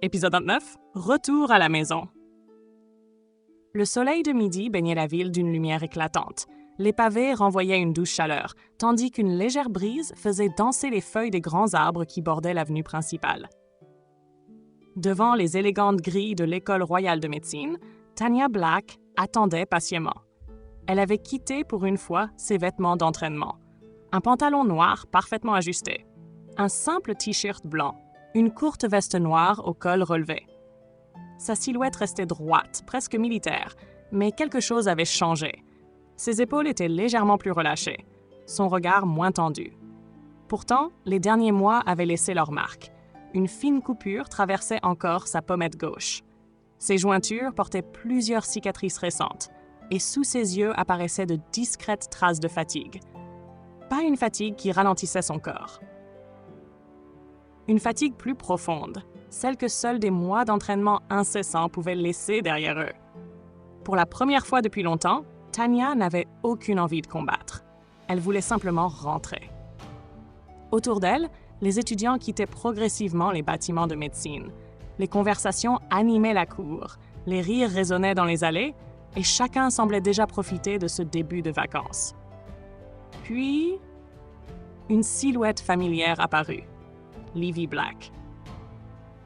Épisode 29, retour à la maison. Le soleil de midi baignait la ville d'une lumière éclatante. Les pavés renvoyaient une douce chaleur, tandis qu'une légère brise faisait danser les feuilles des grands arbres qui bordaient l'avenue principale. Devant les élégantes grilles de l'École royale de médecine, Tanya Black attendait patiemment. Elle avait quitté pour une fois ses vêtements d'entraînement. Un pantalon noir parfaitement ajusté, un simple t-shirt blanc, une courte veste noire au col relevé. Sa silhouette restait droite, presque militaire, mais quelque chose avait changé. Ses épaules étaient légèrement plus relâchées, son regard moins tendu. Pourtant, les derniers mois avaient laissé leur marque. Une fine coupure traversait encore sa pommette gauche. Ses jointures portaient plusieurs cicatrices récentes, et sous ses yeux apparaissaient de discrètes traces de fatigue. Pas une fatigue qui ralentissait son corps. Une fatigue plus profonde, celle que seuls des mois d'entraînement incessants pouvaient laisser derrière eux. Pour la première fois depuis longtemps, Tanya n'avait aucune envie de combattre. Elle voulait simplement rentrer. Autour d'elle, les étudiants quittaient progressivement les bâtiments de médecine. Les conversations animaient la cour, les rires résonnaient dans les allées, et chacun semblait déjà profiter de ce début de vacances. Puis, une silhouette familière apparut. Livy Black.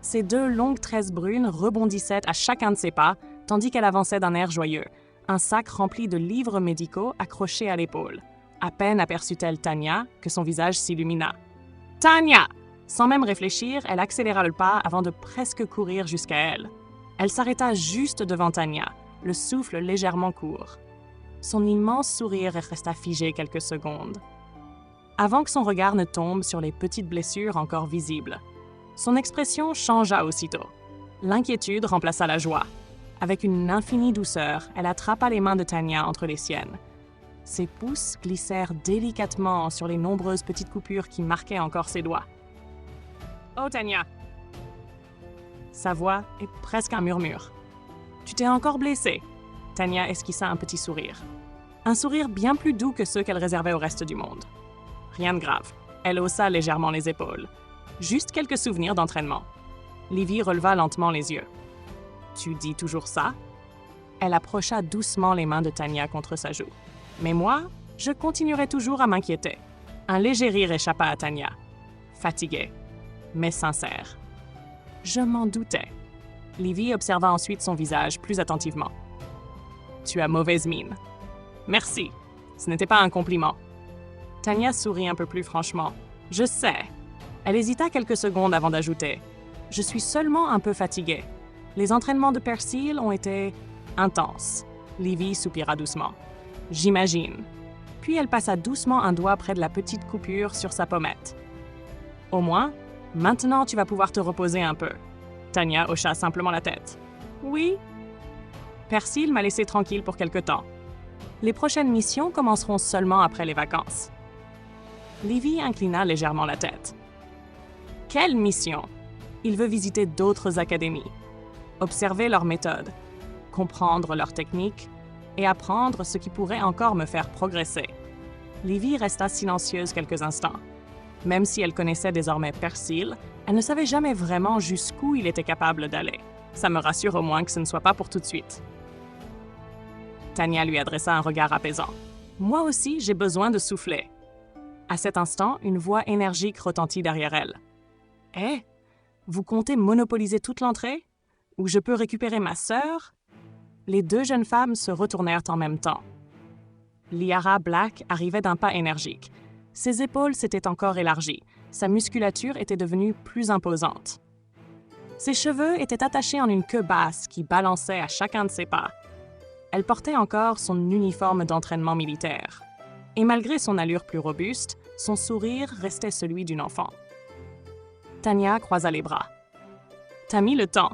Ses deux longues tresses brunes rebondissaient à chacun de ses pas, tandis qu'elle avançait d'un air joyeux, un sac rempli de livres médicaux accrochés à l'épaule. À peine aperçut-elle Tanya que son visage s'illumina. « Tanya !» Sans même réfléchir, elle accéléra le pas avant de presque courir jusqu'à elle. Elle s'arrêta juste devant Tanya, le souffle légèrement court. Son immense sourire resta figé quelques secondes. Avant que son regard ne tombe sur les petites blessures encore visibles. Son expression changea aussitôt. L'inquiétude remplaça la joie. Avec une infinie douceur, elle attrapa les mains de Tanya entre les siennes. Ses pouces glissèrent délicatement sur les nombreuses petites coupures qui marquaient encore ses doigts. « Oh, Tanya! » Sa voix est presque un murmure. « Tu t'es encore blessée? » Tanya esquissa un petit sourire. Un sourire bien plus doux que ceux qu'elle réservait au reste du monde. Rien de grave. Elle haussa légèrement les épaules. Juste quelques souvenirs d'entraînement. Livy releva lentement les yeux. « Tu dis toujours ça? » Elle approcha doucement les mains de Tanya contre sa joue. Mais moi, je continuerai toujours à m'inquiéter. Un léger rire échappa à Tanya. Fatiguée, mais sincère. Je m'en doutais. Livy observa ensuite son visage plus attentivement. « Tu as mauvaise mine. »« Merci. Ce n'était pas un compliment. » Tanya sourit un peu plus franchement. « Je sais. » Elle hésita quelques secondes avant d'ajouter. « Je suis seulement un peu fatiguée. Les entraînements de Persil ont été intenses. » Livy soupira doucement. « J'imagine. » Puis elle passa doucement un doigt près de la petite coupure sur sa pommette. « Au moins, maintenant tu vas pouvoir te reposer un peu. » Tanya hocha simplement la tête. « Oui. » Persil m'a laissé tranquille pour quelque temps. Les prochaines missions commenceront seulement après les vacances. Livy inclina légèrement la tête. « Quelle mission? » Il veut visiter d'autres académies, observer leurs méthodes, comprendre leurs techniques et apprendre ce qui pourrait encore me faire progresser. Livy resta silencieuse quelques instants. Même si elle connaissait désormais Persil, elle ne savait jamais vraiment jusqu'où il était capable d'aller. Ça me rassure au moins que ce ne soit pas pour tout de suite. Tanya lui adressa un regard apaisant. « Moi aussi, j'ai besoin de souffler. » À cet instant, une voix énergique retentit derrière elle. « Hé, vous comptez monopoliser toute l'entrée? Ou je peux récupérer ma sœur? » Les deux jeunes femmes se retournèrent en même temps. Liara Black arrivait d'un pas énergique. Ses épaules s'étaient encore élargies. Sa musculature était devenue plus imposante. Ses cheveux étaient attachés en une queue basse qui balançait à chacun de ses pas. Elle portait encore son uniforme d'entraînement militaire. Et malgré son allure plus robuste, son sourire restait celui d'une enfant. Tanya croisa les bras. « T'as mis le temps. »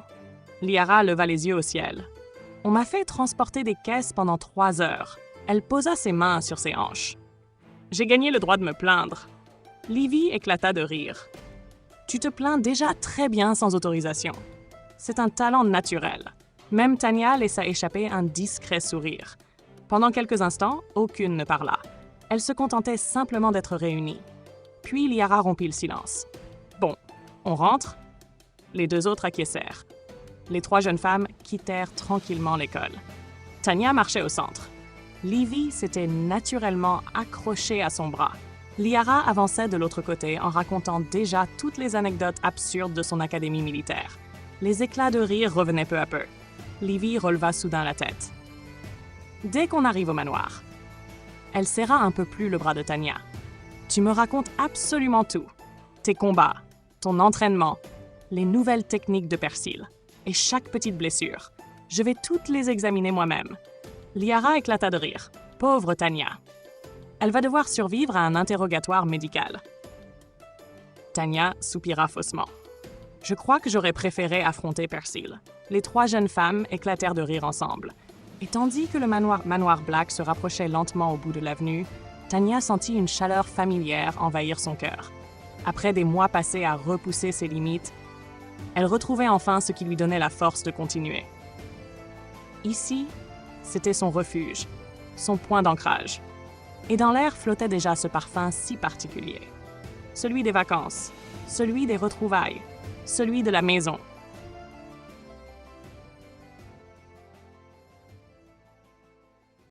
Liara leva les yeux au ciel. « On m'a fait transporter des caisses pendant 3 heures. » Elle posa ses mains sur ses hanches. « J'ai gagné le droit de me plaindre. » Livy éclata de rire. « Tu te plains déjà très bien sans autorisation. C'est un talent naturel. » Même Tanya laissa échapper un discret sourire. Pendant quelques instants, aucune ne parla. Elle se contentait simplement d'être réunie. Puis Liara rompit le silence. « Bon, on rentre? » Les deux autres acquiescèrent. Les trois jeunes femmes quittèrent tranquillement l'école. Tanya marchait au centre. Livy s'était naturellement accrochée à son bras. Liara avançait de l'autre côté en racontant déjà toutes les anecdotes absurdes de son académie militaire. Les éclats de rire revenaient peu à peu. Livy releva soudain la tête. Dès qu'on arrive au manoir, elle serra un peu plus le bras de Tanya. Tu me racontes absolument tout. Tes combats, ton entraînement, les nouvelles techniques de Persil et chaque petite blessure. Je vais toutes les examiner moi-même. Liara éclata de rire. Pauvre Tanya. Elle va devoir survivre à un interrogatoire médical. Tanya soupira faussement. Je crois que j'aurais préféré affronter Persil. Les trois jeunes femmes éclatèrent de rire ensemble. Et tandis que le manoir Black se rapprochait lentement au bout de l'avenue, Tanya sentit une chaleur familière envahir son cœur. Après des mois passés à repousser ses limites, elle retrouvait enfin ce qui lui donnait la force de continuer. Ici, c'était son refuge, son point d'ancrage. Et dans l'air flottait déjà ce parfum si particulier. Celui des vacances, celui des retrouvailles, celui de la maison.